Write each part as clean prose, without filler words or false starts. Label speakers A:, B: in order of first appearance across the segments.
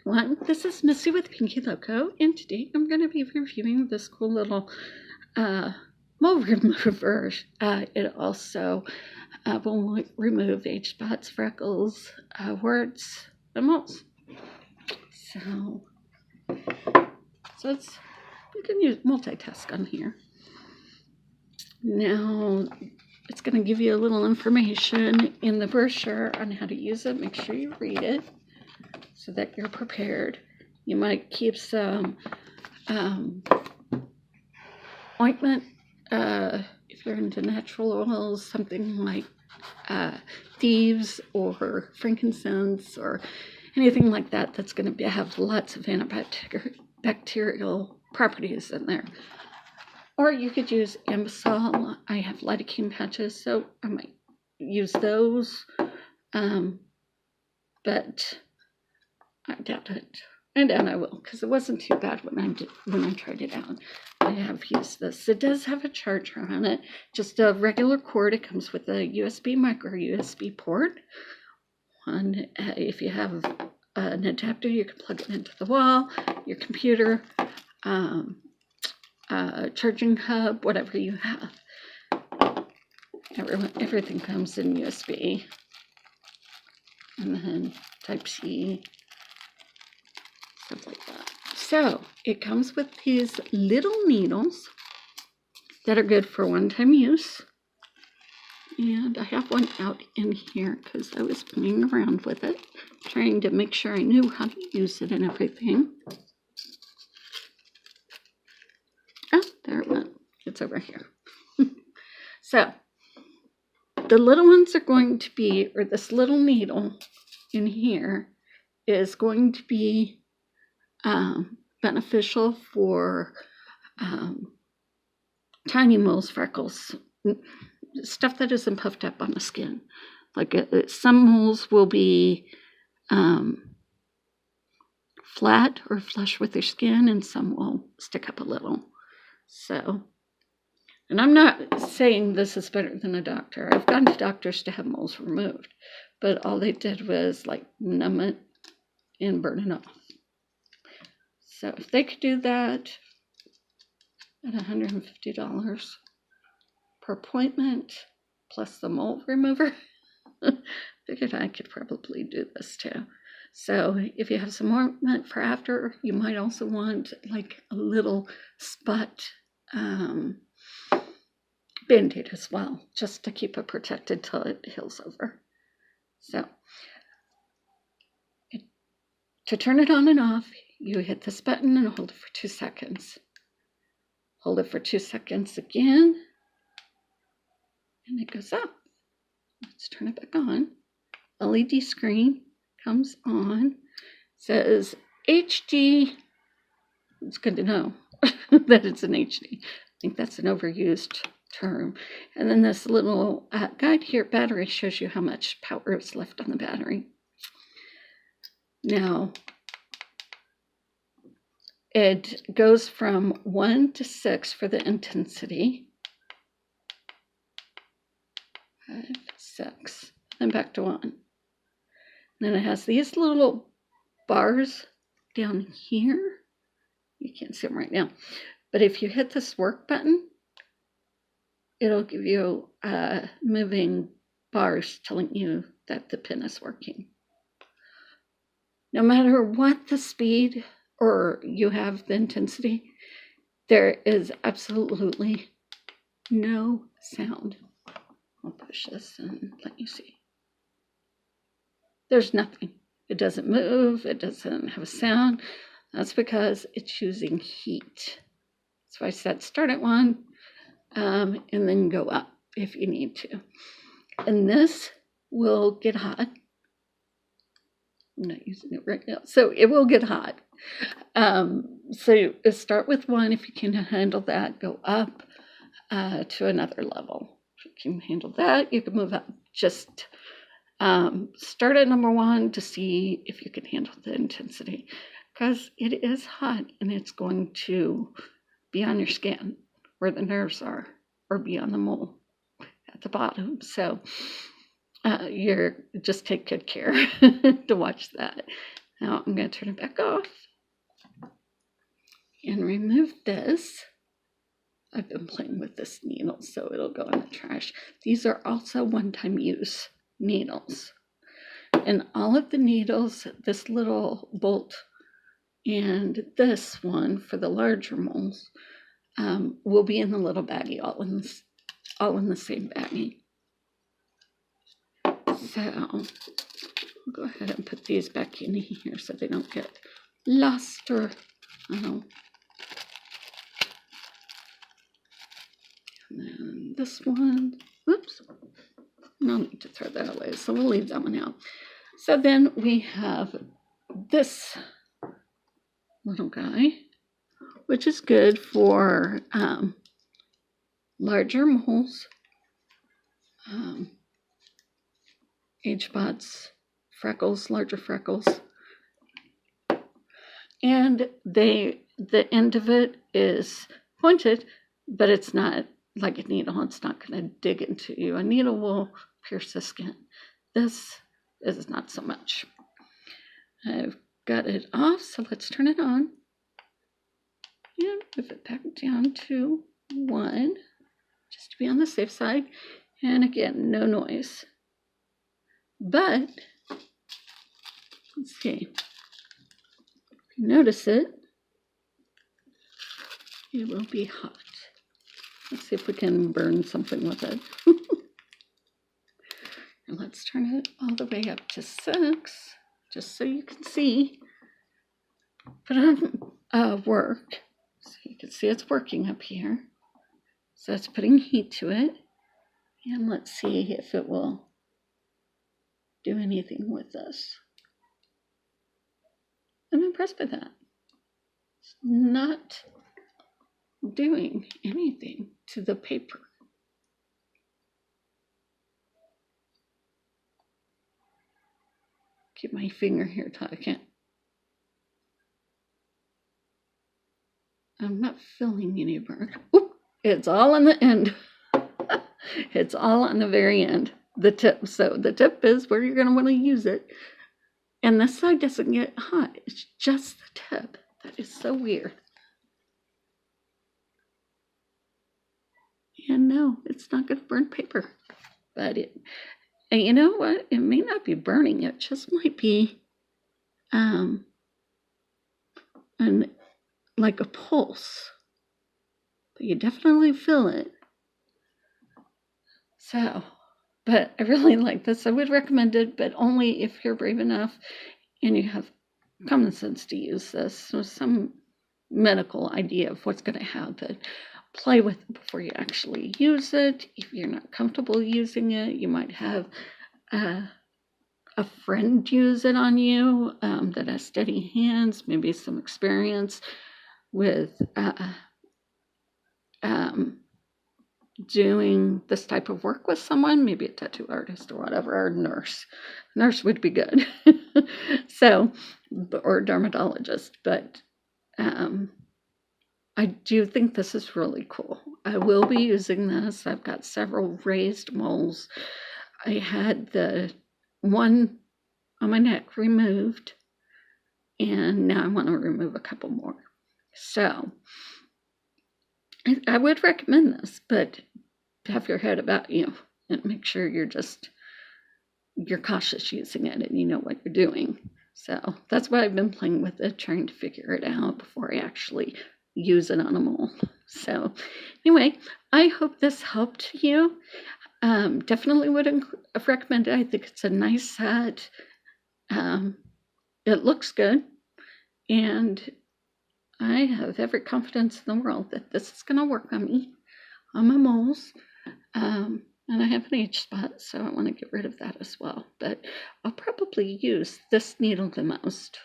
A: everyone, this is Missy with PinkyLoco, and today I'm going to be reviewing this cool little mole remover. It also will remove age spots, freckles, warts, and moles. So we can use multitask on here. Now it's going to give you a little information in the brochure on how to use it. Make sure you read it so that you're prepared. You might keep some ointment if you're into natural oils, something like thieves or frankincense or anything like that that's going to have lots of antibacterial properties in there. Or you could use Ambisol. I have lidocaine patches, so I might use those, but I doubt it. And I will, because it wasn't too bad when I tried it out. I have used this. It does have a charger on it, just a regular cord. It comes with a USB micro USB port. If you have an adapter, you can plug it into the wall, your computer, charging hub, whatever you have. Everything comes in USB, and then Type-C. Stuff like that. So it comes with these little needles that are good for one-time use. And I have one out in here because I was playing around with it, trying to make sure I knew how to use it and everything. Oh, there it went. It's over here. So the little ones are going to be, or this little needle in here is going to be beneficial for tiny moles, freckles, stuff that isn't puffed up on the skin. Like some moles will be flat or flush with their skin, and some will stick up a little. So, and I'm not saying this is better than a doctor. I've gone to doctors to have moles removed, but all they did was like numb it and burn it off. So if they could do that at $150 per appointment, plus the mole remover, figured I could probably do this too. So if you have some ointment for after, you might also want like a little spot Band-Aid as well, just to keep it protected till it heals over. So to turn it on and off, you hit this button and hold it for 2 seconds. Hold it for 2 seconds again, and it goes up. Let's turn it back on. LED screen comes on. Says HD. It's good to know that it's an HD. I think that's an overused term. And then this little guide here, battery, shows you how much power is left on the battery. Now, it goes from 1 to 6 for the intensity. 5, 6, then back to 1. Then it has these little bars down here. You can't see them right now. But if you hit this work button, it'll give you moving bars telling you that the pin is working. No matter what the speed or you have the intensity, there is absolutely no sound. I'll push this and let you see. There's nothing. It doesn't move. It doesn't have a sound. That's because it's using heat. That's why I said start at 1 and then go up if you need to. And this will get hot. I'm not using it right now. So it will get hot. So you start with 1. If you can handle that, go up to another level. If you can handle that, you can move up. Just start at number 1 to see if you can handle the intensity, because it is hot and it's going to be on your skin where the nerves are, or be on the mole at the bottom. So you're just take good care to watch that. Now I'm going to turn it back off and remove this. I've been playing with this needle, so it'll go in the trash. These are also one-time use needles. And all of the needles, this little bolt and this one for the larger moles, will be in the little baggie, all in the same baggie. So I'll go ahead and put these back in here so they don't get lost or, and then this one, whoops, no need to throw that away, so we'll leave that one out. So then we have this little guy, which is good for larger moles, age spots, freckles, larger freckles. And the end of it is pointed, but it's not like a needle. It's not going to dig into you. A needle will pierce the skin. This is not so much. I've got it off, so let's turn it on. And move it back down to 1, just to be on the safe side. And again, no noise. But, let's see. If you notice it, it will be hot. Let's see if we can burn something with it. And let's turn it all the way up to 6, just so you can see. Put on work, so you can see it's working up here. So it's putting heat to it. And let's see if it will do anything with this. I'm impressed by that. It's not doing anything to the paper. Keep my finger here till I can't. I'm not feeling any burn. Oop, it's all on the end. It's all on the very end, the tip. So the tip is where you're going to want to use it. And this side doesn't get hot. It's just the tip. That is so weird. And no, it's not going to burn paper. But and you know what? It may not be burning. It just might be like a pulse. But you definitely feel it. So, but I really like this. I would recommend it, but only if you're brave enough and you have common sense to use this. So some medical idea of what's going to happen. Play with it before you actually use it. If you're not comfortable using it, you might have a friend use it on you that has steady hands, maybe some experience with doing this type of work with someone, maybe a tattoo artist or whatever, or a nurse. Nurse would be good. So, or a dermatologist, but I do think this is really cool. I will be using this. I've got several raised moles. I had the one on my neck removed, and now I want to remove a couple more. So I would recommend this, but have your head about you and make sure you're cautious using it and you know what you're doing. So that's why I've been playing with it, trying to figure it out before I actually use it on a mole. So anyway, I hope this helped you. Definitely would recommend it. I think it's a nice set. It looks good, and I have every confidence in the world that this is going to work on me, on my moles. And I have an age spot, so I want to get rid of that as well. But I'll probably use this needle the most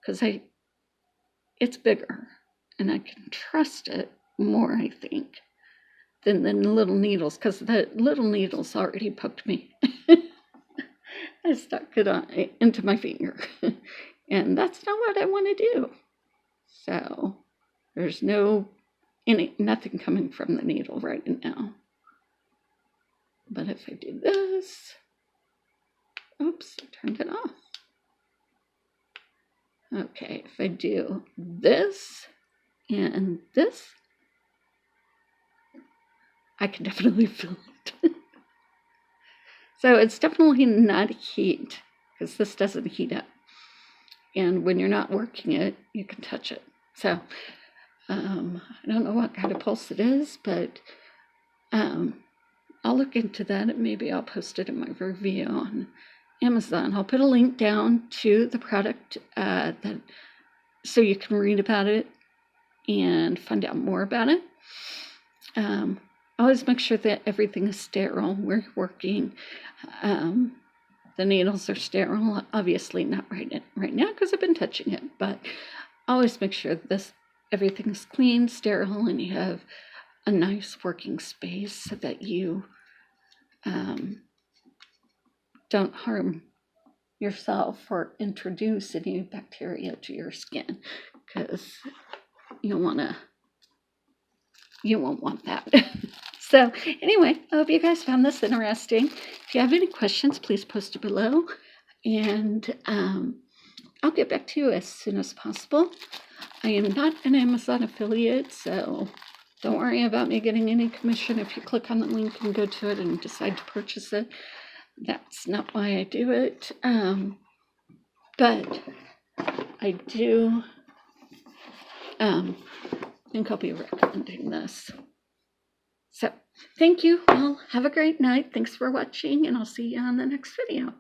A: because it's bigger and I can trust it more, I think, than the little needles, because the little needles already poked me. I stuck it into my finger, and that's not what I want to do. So there's nothing coming from the needle right now. But if I do this, oops, I turned it off. Okay, if I do this and this, I can definitely feel it. So it's definitely not heat, because this doesn't heat up. And when you're not working it, you can touch it. So I don't know what kind of pulse it is, but I'll look into that, and maybe I'll post it in my review on Amazon. I'll put a link down to the product so you can read about it and find out more about it. Always make sure that everything is sterile where you're working. The needles are sterile, obviously not right now because I've been touching it, but always make sure that everything's clean, sterile, and you have a nice working space so that you don't harm yourself or introduce any bacteria to your skin, because you won't want that. So anyway, I hope you guys found this interesting. If you have any questions, please post it below, and I'll get back to you as soon as possible. I am not an Amazon affiliate, so don't worry about me getting any commission if you click on the link and go to it and decide to purchase it. That's not why I do it. But I do think I'll be recommending this. So thank you. Well, have a great night. Thanks for watching, and I'll see you on the next video.